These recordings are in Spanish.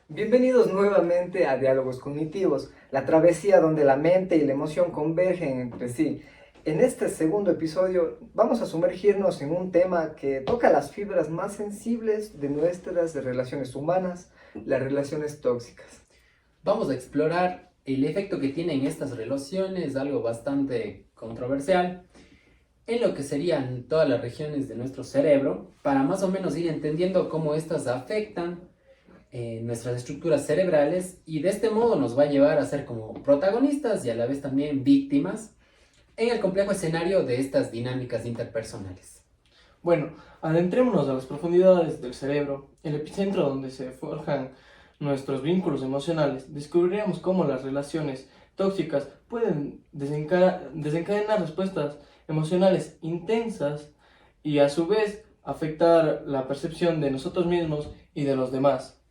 Bienvenidos nuevamente a Diálogos Cognitivos, la travesía donde la mente y la emoción convergen entre sí. En este segundo episodio vamos a sumergirnos en un tema que toca las fibras más sensibles de nuestras relaciones humanas, las relaciones tóxicas. Vamos a explorar el efecto que tienen estas relaciones, algo bastante controversial, en lo que serían todas las regiones de nuestro cerebro, para más o menos ir entendiendo cómo estas afectan nuestras estructuras cerebrales y de este modo nos va a llevar a ser como protagonistas y a la vez también víctimas en el complejo escenario de estas dinámicas interpersonales. Bueno, adentrémonos a las profundidades del cerebro, el epicentro donde se forjan nuestros vínculos emocionales. Descubriremos cómo las relaciones tóxicas pueden desencadenar respuestas emocionales intensas y a su vez afectar la percepción de nosotros mismos y de los demás.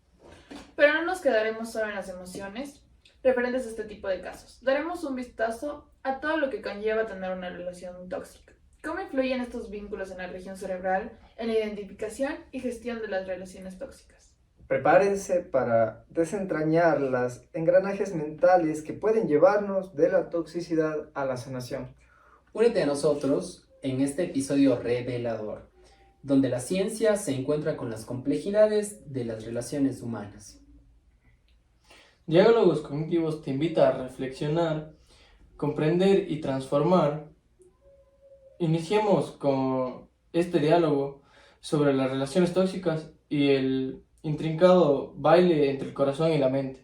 Pero no nos quedaremos solo en las emociones referentes a este tipo de casos. Daremos un vistazo a todo lo que conlleva tener una relación tóxica. ¿Cómo influyen estos vínculos en la región cerebral, en la identificación y gestión de las relaciones tóxicas? Prepárense para desentrañar los engranajes mentales que pueden llevarnos de la toxicidad a la sanación. Únete a nosotros en este episodio revelador, donde la ciencia se encuentra con las complejidades de las relaciones humanas. Diálogos cognitivos te invita a reflexionar, comprender y transformar. Iniciemos con este diálogo sobre las relaciones tóxicas y el intrincado baile entre el corazón y la mente.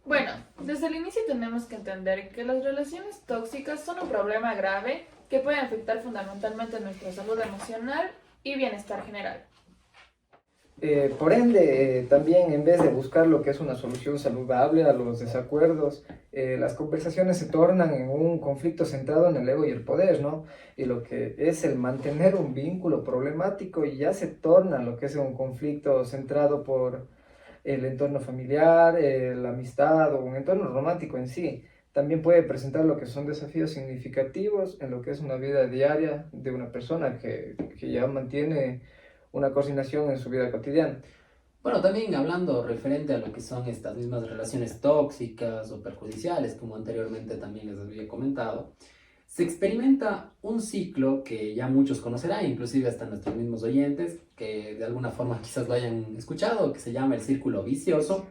Bueno, desde el inicio tenemos que entender que las relaciones tóxicas son un problema grave que puede afectar fundamentalmente nuestra salud emocional y bienestar general. Por ende, también en vez de buscar lo que es una solución saludable a los desacuerdos, las conversaciones se tornan en un conflicto centrado en el ego y el poder, ¿no? Y lo que es el mantener un vínculo problemático y ya se torna lo que es un conflicto centrado por el entorno familiar, la amistad o un entorno romántico en sí. También puede presentar lo que son desafíos significativos en lo que es una vida diaria de una persona que ya mantiene una coordinación en su vida cotidiana. Bueno, también hablando referente a lo que son estas mismas relaciones tóxicas o perjudiciales, como anteriormente también les había comentado, se experimenta un ciclo que ya muchos conocerán, inclusive hasta nuestros mismos oyentes, que de alguna forma quizás lo hayan escuchado, que se llama el círculo vicioso.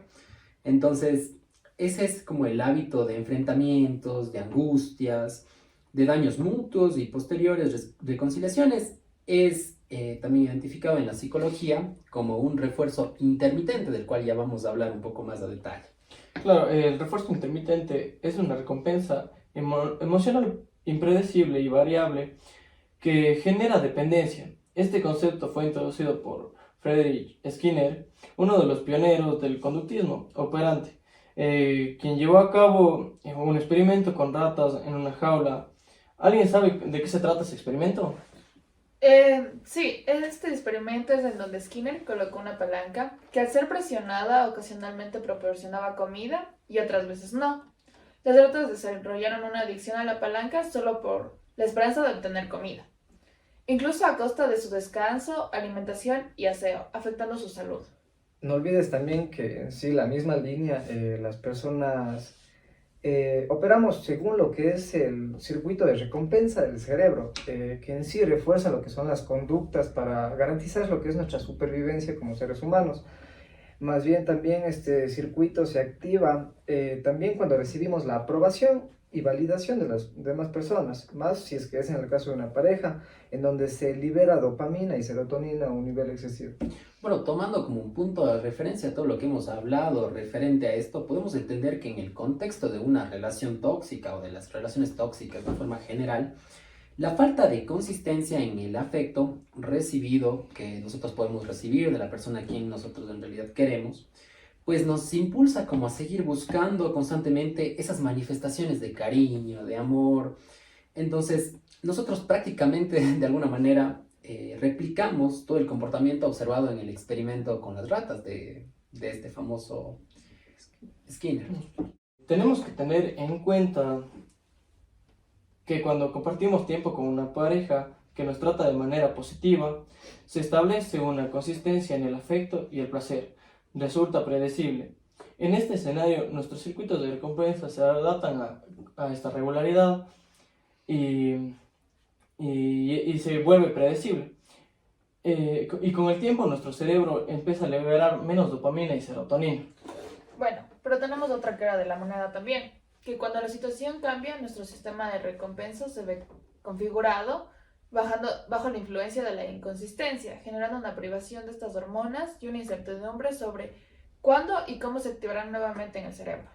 Entonces, ese es como el hábito de enfrentamientos, de angustias, de daños mutuos y posteriores reconciliaciones. Es también identificado en la psicología como un refuerzo intermitente, del cual ya vamos a hablar un poco más a detalle. Claro, el refuerzo intermitente es una recompensa emocional impredecible y variable que genera dependencia. Este concepto fue introducido por Friedrich Skinner, uno de los pioneros del conductismo operante, quien llevó a cabo un experimento con ratas en una jaula. ¿Alguien sabe de qué se trata ese experimento? Sí, este experimento es en donde Skinner colocó una palanca que al ser presionada ocasionalmente proporcionaba comida y otras veces no. Las ratas desarrollaron una adicción a la palanca solo por la esperanza de obtener comida, incluso a costa de su descanso, alimentación y aseo, afectando su salud. No olvides también que en sí la misma línea, las personas operamos según lo que es el circuito de recompensa del cerebro, que en sí refuerza lo que son las conductas para garantizar lo que es nuestra supervivencia como seres humanos. Más bien también este circuito se activa también cuando recibimos la aprobación y validación de las demás personas, más si es que es en el caso de una pareja, en donde se libera dopamina y serotonina a un nivel excesivo. Bueno, tomando como un punto de referencia todo lo que hemos hablado referente a esto, podemos entender que en el contexto de una relación tóxica o de las relaciones tóxicas de forma general, la falta de consistencia en el afecto recibido que nosotros podemos recibir de la persona a quien nosotros en realidad queremos, pues nos impulsa como a seguir buscando constantemente esas manifestaciones de cariño, de amor. Entonces, nosotros prácticamente de alguna manera replicamos todo el comportamiento observado en el experimento con las ratas de este famoso Skinner. Tenemos que tener en cuenta que cuando compartimos tiempo con una pareja que nos trata de manera positiva, se establece una consistencia en el afecto y el placer. Resulta predecible. En este escenario, nuestros circuitos de recompensa se adaptan a esta regularidad y se vuelve predecible. Y con el tiempo nuestro cerebro empieza a liberar menos dopamina y serotonina. Bueno, pero tenemos otra cara de la moneda también, que cuando la situación cambia, nuestro sistema de recompensa se ve configurado bajo la influencia de la inconsistencia, generando una privación de estas hormonas y una incertidumbre sobre cuándo y cómo se activarán nuevamente en el cerebro.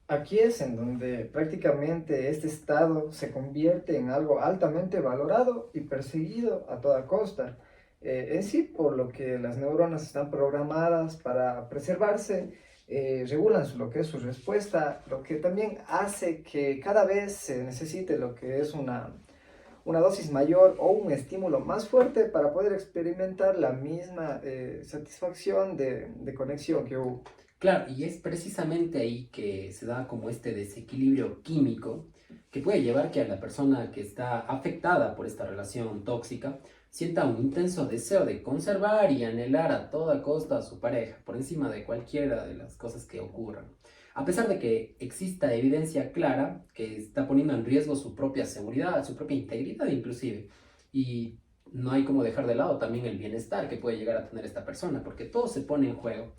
Aquí es en donde prácticamente este estado se convierte en algo altamente valorado y perseguido a toda costa. En sí, por lo que las neuronas están programadas para preservarse, regulan lo que es su respuesta, lo que también hace que cada vez se necesite lo que es una dosis mayor o un estímulo más fuerte para poder experimentar la misma satisfacción de conexión que hubo. Claro, y es precisamente ahí que se da como este desequilibrio químico que puede llevar que a la persona que está afectada por esta relación tóxica sienta un intenso deseo de conservar y anhelar a toda costa a su pareja, por encima de cualquiera de las cosas que ocurran. A pesar de que exista evidencia clara que está poniendo en riesgo su propia seguridad, su propia integridad inclusive, y no hay como dejar de lado también el bienestar que puede llegar a tener esta persona, porque todo se pone en juego.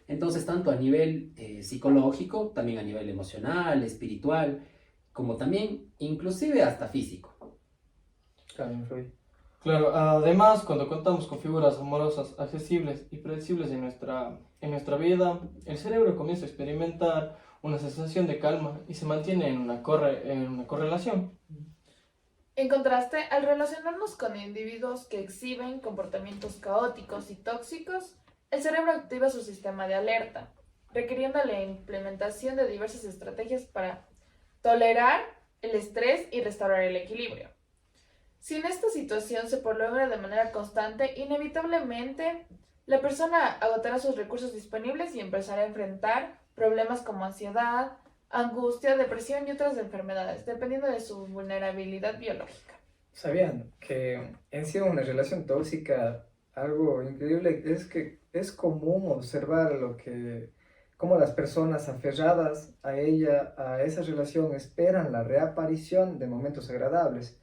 Entonces, tanto a nivel psicológico, también a nivel emocional, espiritual, como también inclusive hasta físico. Claro, influye. Claro, además, cuando contamos con figuras amorosas accesibles y predecibles en nuestra vida, el cerebro comienza a experimentar una sensación de calma y se mantiene en una correlación. En contraste, al relacionarnos con individuos que exhiben comportamientos caóticos y tóxicos, el cerebro activa su sistema de alerta, requiriendo la implementación de diversas estrategias para tolerar el estrés y restaurar el equilibrio. Si en esta situación se prolonga de manera constante, inevitablemente la persona agotará sus recursos disponibles y empezará a enfrentar problemas como ansiedad, angustia, depresión y otras enfermedades, dependiendo de su vulnerabilidad biológica. ¿Sabían que en sí una relación tóxica, algo increíble es que es común observar cómo las personas aferradas a ella, a esa relación, esperan la reaparición de momentos agradables,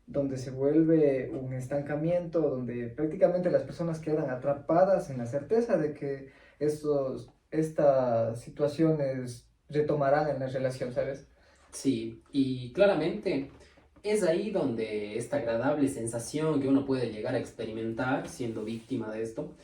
donde se vuelve un estancamiento, donde prácticamente las personas quedan atrapadas en la certeza de que estas situaciones retomarán en la relación, ¿sabes? Sí, y claramente es ahí donde esta agradable sensación que uno puede llegar a experimentar siendo víctima de esto,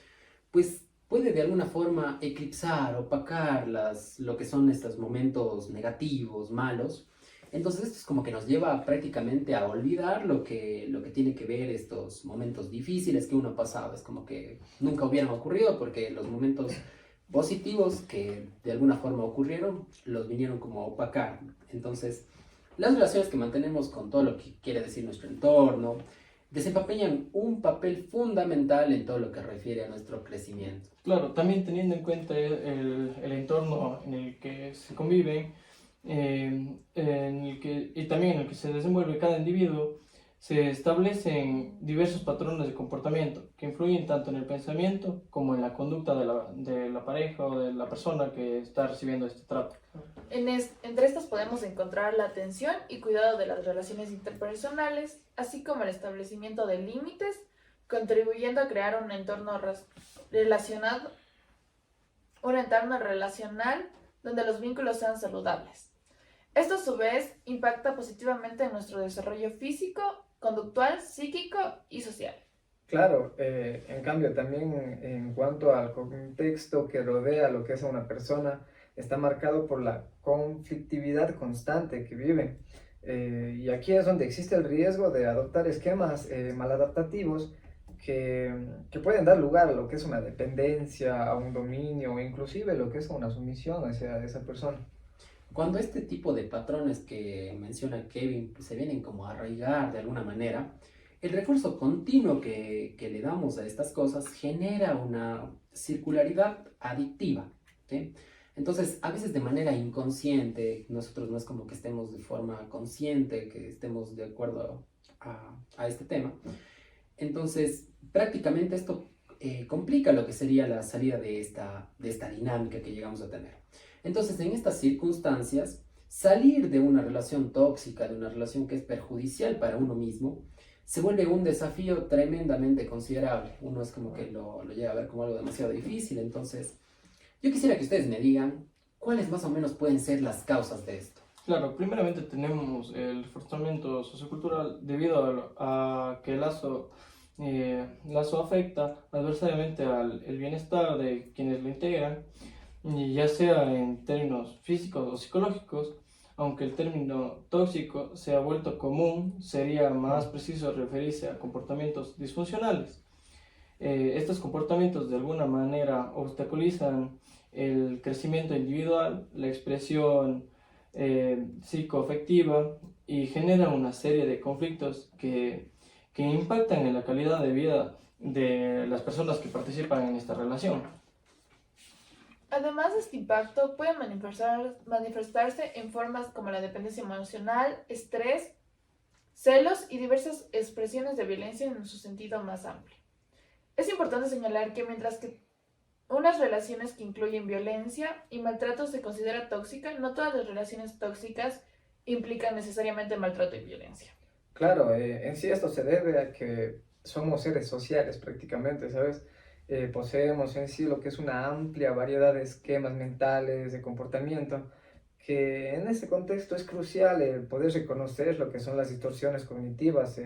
pues puede de alguna forma eclipsar, opacar lo que son estos momentos negativos, malos. Entonces esto es como que nos lleva prácticamente a olvidar lo que tiene que ver estos momentos difíciles que uno ha pasado. Es como que nunca hubieran ocurrido porque los momentos positivos que de alguna forma ocurrieron los vinieron como a opacar. Entonces las relaciones que mantenemos con todo lo que quiere decir nuestro entorno desempeñan un papel fundamental en todo lo que refiere a nuestro crecimiento. Claro, también teniendo en cuenta el entorno en el que se conviven, y también en el que se desenvuelve cada individuo, se establecen diversos patrones de comportamiento que influyen tanto en el pensamiento como en la conducta de la pareja o de la persona que está recibiendo este trato. Entre estas podemos encontrar la atención y cuidado de las relaciones interpersonales, así como el establecimiento de límites, contribuyendo a crear un entorno relacional donde los vínculos sean saludables. Esto a su vez impacta positivamente en nuestro desarrollo físico, conductual, psíquico y social. Claro, en cambio también en cuanto al contexto que rodea lo que es a una persona, está marcado por la conflictividad constante que vive. Y aquí es donde existe el riesgo de adoptar esquemas maladaptativos que pueden dar lugar a lo que es una dependencia, a un dominio o inclusive lo que es una sumisión hacia esa persona. Cuando este tipo de patrones que menciona Kevin pues, se vienen como a arraigar de alguna manera, El refuerzo continuo que le damos a estas cosas genera una circularidad adictiva, ¿sí? Entonces, a veces de manera inconsciente, nosotros no es como que estemos de forma consciente, que estemos de acuerdo a este tema. Entonces, prácticamente esto complica lo que sería la salida de esta dinámica que llegamos a tener. Entonces, en estas circunstancias, salir de una relación tóxica, de una relación que es perjudicial para uno mismo, se vuelve un desafío tremendamente considerable. Uno es como que lo llega a ver como algo demasiado difícil. Entonces, yo quisiera que ustedes me digan cuáles más o menos pueden ser las causas de esto. Claro, primeramente tenemos el reforzamiento sociocultural debido a que lazo afecta adversariamente al el bienestar de quienes lo integran, y ya sea en términos físicos o psicológicos. Aunque el término tóxico se ha vuelto común, sería más preciso referirse a comportamientos disfuncionales. Estos comportamientos de alguna manera obstaculizan el crecimiento individual, la expresión psicoafectiva, y generan una serie de conflictos que impactan en la calidad de vida de las personas que participan en esta relación. Además, este impacto puede manifestarse en formas como la dependencia emocional, estrés, celos y diversas expresiones de violencia en su sentido más amplio. Es importante señalar que mientras que unas relaciones que incluyen violencia y maltrato se considera tóxica, no todas las relaciones tóxicas implican necesariamente maltrato y violencia. Claro, en sí esto se debe a que somos seres sociales prácticamente, ¿sabes? Poseemos en sí lo que es una amplia variedad de esquemas mentales, de comportamiento, que en este contexto es crucial el poder reconocer lo que son las distorsiones cognitivas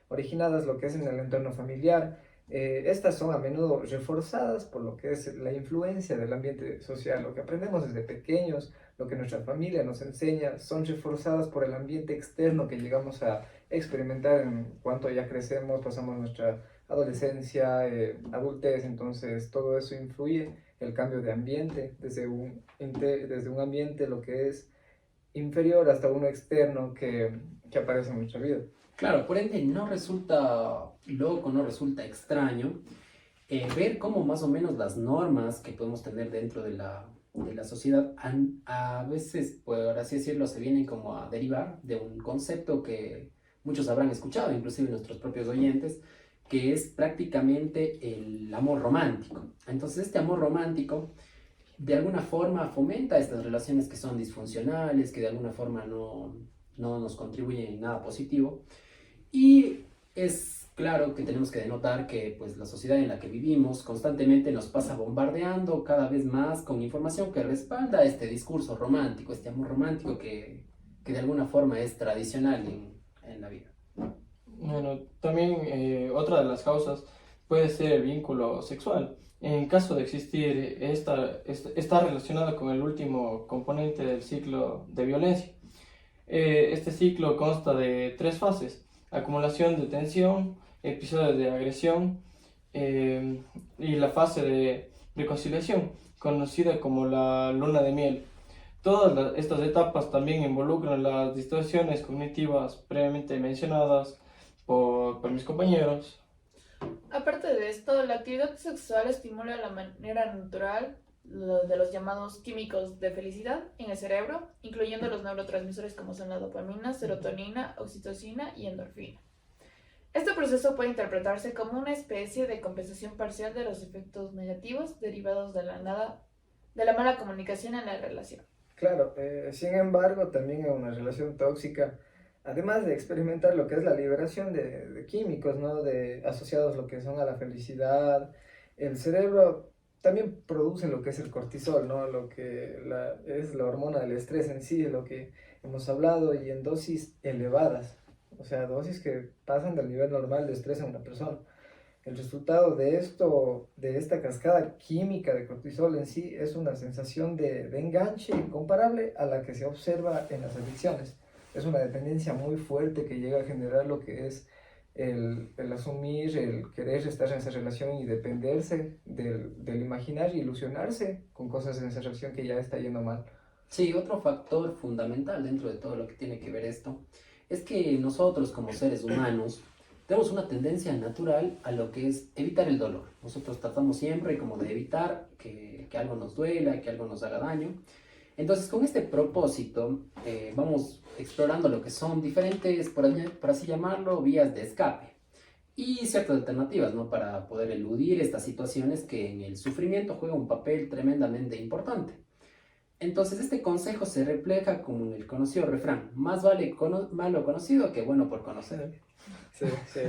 originadas lo que es en el entorno familiar. Estas son a menudo reforzadas por lo que es la influencia del ambiente social, lo que aprendemos desde pequeños, lo que nuestra familia nos enseña, son reforzadas por el ambiente externo que llegamos a experimentar en cuanto ya crecemos, pasamos nuestra adolescencia, adultez. Entonces todo eso influye el cambio de ambiente, desde un ambiente lo que es inferior hasta uno externo que aparece en nuestra vida. Claro, por ende no resulta loco, no resulta extraño ver cómo más o menos las normas que podemos tener dentro de la sociedad a veces, por así decirlo, se vienen como a derivar de un concepto que muchos habrán escuchado, inclusive nuestros propios oyentes, que es prácticamente el amor romántico. Entonces este amor romántico de alguna forma fomenta estas relaciones que son disfuncionales, que de alguna forma no nos contribuyen en nada positivo. Y es claro que tenemos que denotar que pues, la sociedad en la que vivimos constantemente nos pasa bombardeando cada vez más con información que respalda este discurso romántico, este amor romántico que de alguna forma es tradicional en la vida. Bueno, también otra de las causas puede ser el vínculo sexual. En caso de existir, está relacionada con el último componente del ciclo de violencia. Este ciclo consta de 3 fases: acumulación de tensión, episodios de agresión y la fase de reconciliación, conocida como la luna de miel. Todas estas etapas también involucran las distorsiones cognitivas previamente mencionadas por mis compañeros. Aparte de esto, la actividad sexual estimula de la manera natural de los llamados químicos de felicidad en el cerebro, incluyendo los neurotransmisores como son la dopamina, serotonina, oxitocina y endorfina. Este proceso puede interpretarse como una especie de compensación parcial de los efectos negativos derivados de la mala comunicación en la relación. Claro, sin embargo, también en una relación tóxica, además de experimentar lo que es la liberación de químicos, ¿no? Asociados lo que son a la felicidad, el cerebro también produce lo que es el cortisol, ¿no? Lo que es la hormona del estrés en sí, de lo que hemos hablado, y en dosis elevadas, o sea, dosis que pasan del nivel normal de estrés en una persona. El resultado de esto, de esta cascada química de cortisol en sí, es una sensación de enganche comparable a la que se observa en las adicciones. Es una dependencia muy fuerte que llega a generar lo que es el asumir, el querer estar en esa relación y dependerse del imaginar y ilusionarse con cosas en esa relación que ya está yendo mal. Sí, otro factor fundamental dentro de todo lo que tiene que ver esto es que nosotros como seres humanos tenemos una tendencia natural a lo que es evitar el dolor. Nosotros tratamos siempre como de evitar que algo nos duela, que algo nos haga daño. Entonces, con este propósito, vamos explorando lo que son diferentes, por así llamarlo, vías de escape y ciertas alternativas, ¿no? Para poder eludir estas situaciones que en el sufrimiento juegan un papel tremendamente importante. Entonces, este consejo se refleja como en el conocido refrán: más vale malo conocido que bueno por conocer. Sí, sí.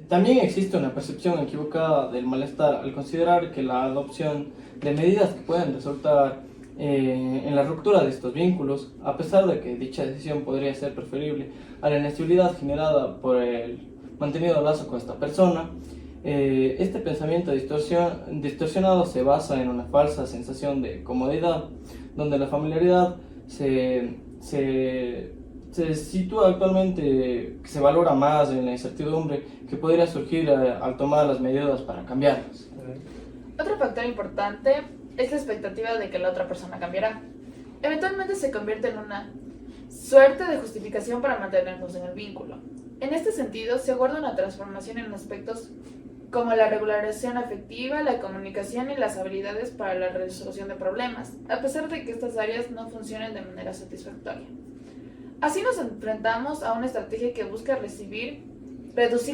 También existe una percepción equivocada del malestar al considerar que la adopción de medidas que pueden resultar en la ruptura de estos vínculos, a pesar de que dicha decisión podría ser preferible a la inestabilidad generada por el mantenido lazo con esta persona, este pensamiento distorsionado se basa en una falsa sensación de comodidad, donde la familiaridad se sitúa actualmente, que se valora más en la incertidumbre que podría surgir al tomar las medidas para cambiarlas. Otro factor importante es la expectativa de que la otra persona cambiará. Eventualmente se convierte en una suerte de justificación para mantenernos en el vínculo. En este sentido, se aguarda una transformación en aspectos como la regulación afectiva, la comunicación y las habilidades para la resolución de problemas, a pesar de que estas áreas no funcionen de manera satisfactoria. Así nos enfrentamos a una estrategia que busca reducir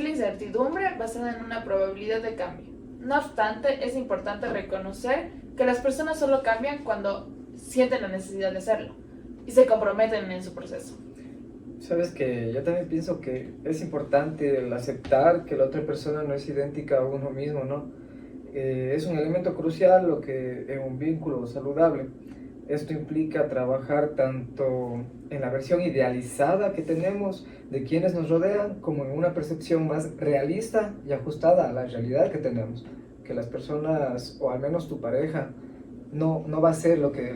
la incertidumbre basada en una probabilidad de cambio. No obstante, es importante reconocer que las personas solo cambian cuando sienten la necesidad de hacerlo y se comprometen en su proceso. Sabes que yo también pienso que es importante el aceptar que la otra persona no es idéntica a uno mismo, ¿no? Es un elemento crucial lo que en un vínculo saludable. Esto implica trabajar tanto en la versión idealizada que tenemos de quienes nos rodean, como en una percepción más realista y ajustada a la realidad que tenemos. Que las personas, o al menos tu pareja, no va a ser lo que...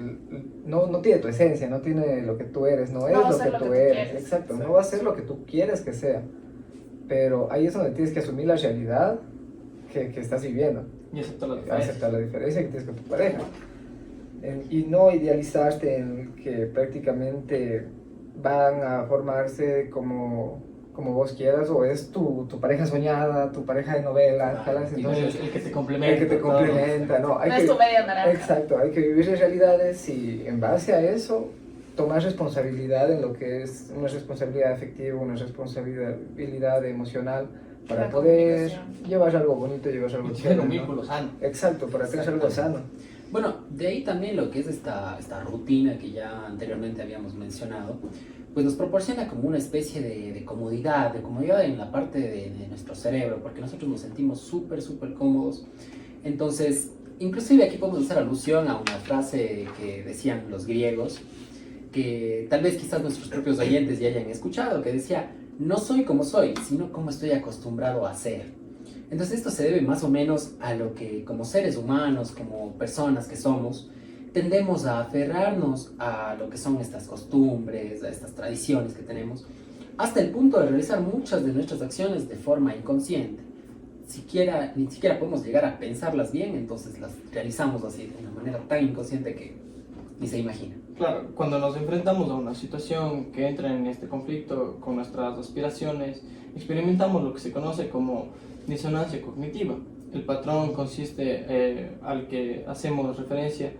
No tiene tu esencia, no tiene lo que tú eres, no es lo que tú eres. Exacto, no va a ser lo que tú quieres que sea. Pero ahí es donde tienes que asumir la realidad que estás viviendo. Y aceptar La diferencia que tienes con tu pareja. Y no idealizarte en que prácticamente van a formarse como vos quieras, o es tu pareja soñada, tu pareja de novela, entonces el que te complementa. El que te complementa, ¿no? No es tu media naranja. Exacto, hay que vivir las realidades y en base a eso tomar responsabilidad en lo que es una responsabilidad afectiva, una responsabilidad emocional, para poder llevar algo bonito, llevar algo chévere, un vínculo sano. Exacto, para tener algo sano. Bueno, de ahí también lo que es esta rutina que ya anteriormente habíamos mencionado, pues nos proporciona como una especie de comodidad en la parte de nuestro cerebro, porque nosotros nos sentimos súper cómodos. Entonces, inclusive aquí podemos hacer alusión a una frase que decían los griegos, que tal vez quizás nuestros propios oyentes ya hayan escuchado, que decía: no soy como soy, sino como estoy acostumbrado a ser. Entonces esto se debe más o menos a lo que como seres humanos, como personas que somos, tendemos a aferrarnos a lo que son estas costumbres, a estas tradiciones que tenemos, hasta el punto de realizar muchas de nuestras acciones de forma inconsciente. Ni siquiera podemos llegar a pensarlas bien, entonces las realizamos así, de una manera tan inconsciente que ni se imagina. Claro, cuando nos enfrentamos a una situación que entra en este conflicto con nuestras aspiraciones, experimentamos lo que se conoce como disonancia cognitiva. El patrón consiste al que hacemos referencia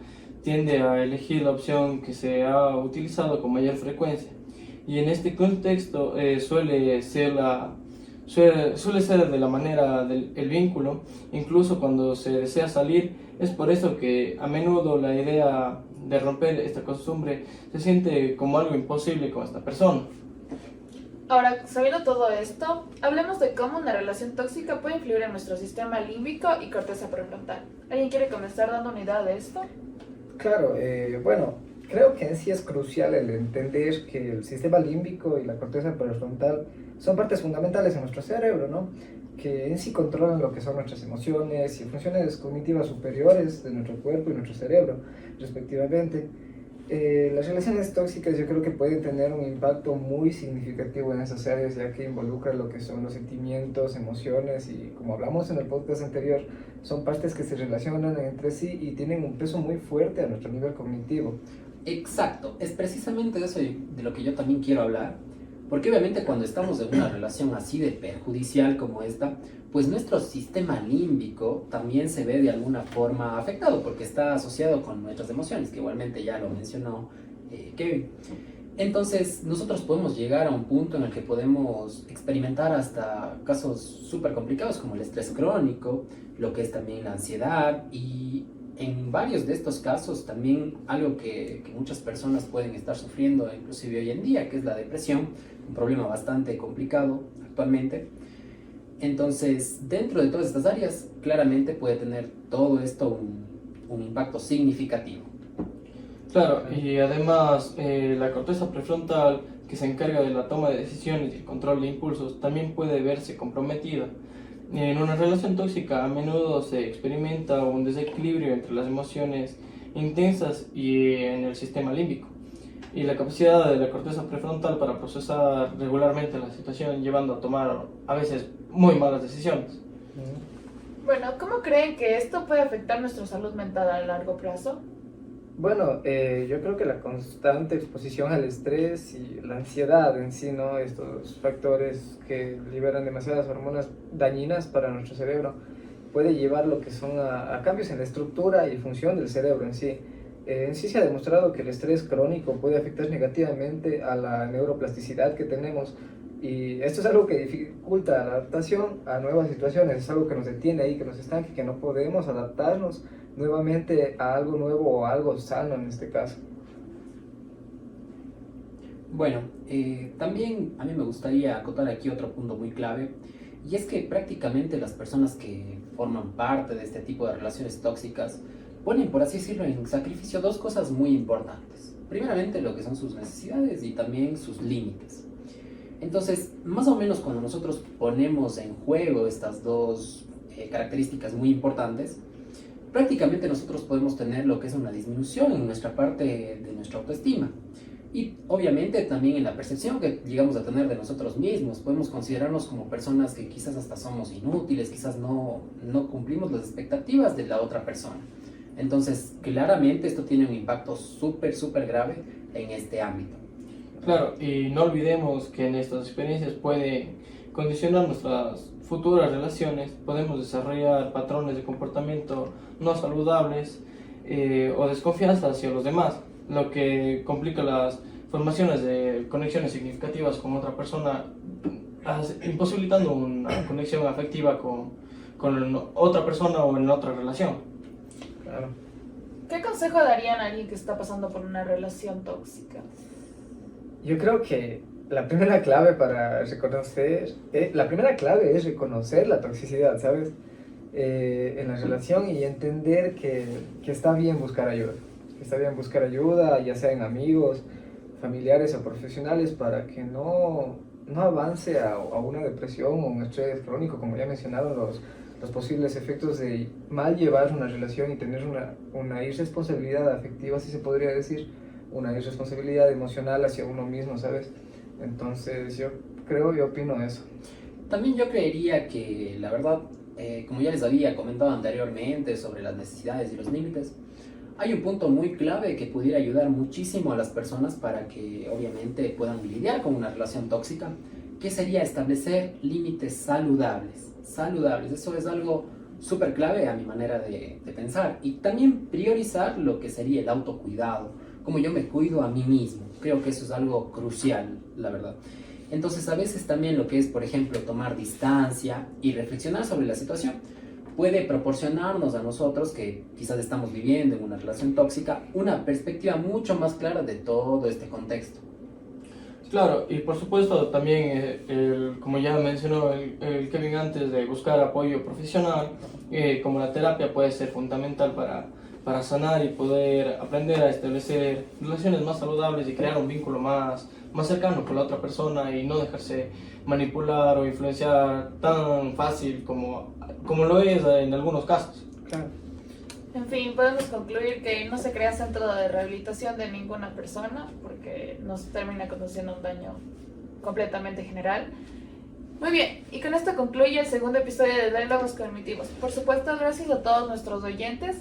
tiende a elegir la opción que se ha utilizado con mayor frecuencia, y en este contexto suele ser de la manera del vínculo, incluso cuando se desea salir. Es por eso que a menudo la idea de romper esta costumbre se siente como algo imposible con esta persona. Ahora, sabiendo todo esto, hablemos de cómo una relación tóxica puede influir en nuestro sistema límbico y corteza prefrontal. ¿Alguien quiere comenzar dando una idea de esto? Claro, bueno, creo que en sí es crucial el entender que el sistema límbico y la corteza prefrontal son partes fundamentales en nuestro cerebro, ¿no? Que en sí controlan lo que son nuestras emociones y funciones cognitivas superiores de nuestro cuerpo y nuestro cerebro, respectivamente. Las relaciones tóxicas yo creo que pueden tener un impacto muy significativo en esas áreas, ya que involucra lo que son los sentimientos, emociones, y como hablamos en el podcast anterior, son partes que se relacionan entre sí y tienen un peso muy fuerte a nuestro nivel cognitivo. Exacto, es precisamente de eso de lo que yo también quiero hablar, Porque obviamente cuando estamos en una relación así de perjudicial como esta, pues nuestro sistema límbico también se ve de alguna forma afectado porque está asociado con nuestras emociones, que igualmente ya lo mencionó Kevin. Entonces nosotros podemos llegar a un punto en el que podemos experimentar hasta casos súper complicados como el estrés crónico, lo que es también la ansiedad y en varios de estos casos también algo que muchas personas pueden estar sufriendo inclusive hoy en día, que es la depresión, un problema bastante complicado actualmente. Entonces, dentro de todas estas áreas, claramente puede tener todo esto un impacto significativo. Claro, y además la corteza prefrontal, que se encarga de la toma de decisiones y el control de impulsos, también puede verse comprometida. En una relación tóxica a menudo se experimenta un desequilibrio entre las emociones intensas y en el sistema límbico, y la capacidad de la corteza prefrontal para procesar regularmente la situación, llevando a tomar a veces muy malas decisiones. Bueno, ¿cómo creen que esto puede afectar nuestra salud mental a largo plazo? Bueno, yo creo que la constante exposición al estrés y la ansiedad en sí, ¿no? Estos factores que liberan demasiadas hormonas dañinas para nuestro cerebro, puede llevar lo que son a cambios en la estructura y función del cerebro en sí. En sí se ha demostrado que el estrés crónico puede afectar negativamente a la neuroplasticidad que tenemos, y esto es algo que dificulta la adaptación a nuevas situaciones, es algo que nos detiene ahí, que nos estanque, que no podemos adaptarnos nuevamente a algo nuevo o a algo sano en este caso. Bueno, también a mí me gustaría acotar aquí otro punto muy clave, y es que prácticamente las personas que forman parte de este tipo de relaciones tóxicas ponen, por así decirlo, en sacrificio dos cosas muy importantes. Primeramente, lo que son sus necesidades y también sus límites. Entonces, más o menos cuando nosotros ponemos en juego estas dos características muy importantes, prácticamente nosotros podemos tener lo que es una disminución en nuestra parte de nuestra autoestima. Y obviamente también en la percepción que llegamos a tener de nosotros mismos. Podemos considerarnos como personas que quizás hasta somos inútiles, quizás no cumplimos las expectativas de la otra persona. Entonces, claramente esto tiene un impacto súper grave en este ámbito. Claro, y no olvidemos que en estas experiencias puede condicionar nuestras futuras relaciones, podemos desarrollar patrones de comportamiento no saludables o desconfianza hacia los demás, lo que complica las formaciones de conexiones significativas con otra persona, imposibilitando una conexión afectiva con otra persona o en otra relación. Claro. ¿Qué consejo darían a alguien que está pasando por una relación tóxica? Yo creo que la primera clave para reconocer, la primera clave es reconocer la toxicidad, ¿sabes? En la relación, y entender que está bien buscar ayuda. Que está bien buscar ayuda, ya sea en amigos, familiares o profesionales, para que no avance a una depresión o un estrés crónico, como ya mencionaron los posibles efectos de mal llevar una relación y tener una irresponsabilidad afectiva, si se podría decir, una irresponsabilidad emocional hacia uno mismo, ¿sabes? Entonces yo opino eso. También yo creería que, la verdad, como ya les había comentado anteriormente sobre las necesidades y los límites, hay un punto muy clave que pudiera ayudar muchísimo a las personas para que obviamente puedan lidiar con una relación tóxica, que sería establecer límites saludables. Saludables, eso es algo súper clave a mi manera de pensar. Y también priorizar lo que sería el autocuidado, como yo me cuido a mí mismo. Creo que eso es algo crucial, la verdad. Entonces, a veces también lo que es, por ejemplo, tomar distancia y reflexionar sobre la situación puede proporcionarnos a nosotros, que quizás estamos viviendo en una relación tóxica, una perspectiva mucho más clara de todo este contexto. Claro, y por supuesto también, como ya mencionó el Kevin antes, de buscar apoyo profesional, como la terapia puede ser fundamental para sanar y poder aprender a establecer relaciones más saludables y crear un vínculo más cercano con la otra persona, y no dejarse manipular o influenciar tan fácil como lo es en algunos casos. Claro. En fin, podemos concluir que no se crea centro de rehabilitación de ninguna persona, porque nos termina conduciendo a un daño completamente general. Muy bien, y con esto concluye el segundo episodio de Diálogos Cognitivos. Por supuesto, gracias a todos nuestros oyentes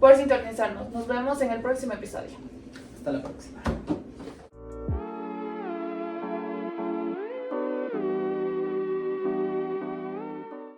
por sintonizarnos. Nos vemos en el próximo episodio. Hasta la próxima.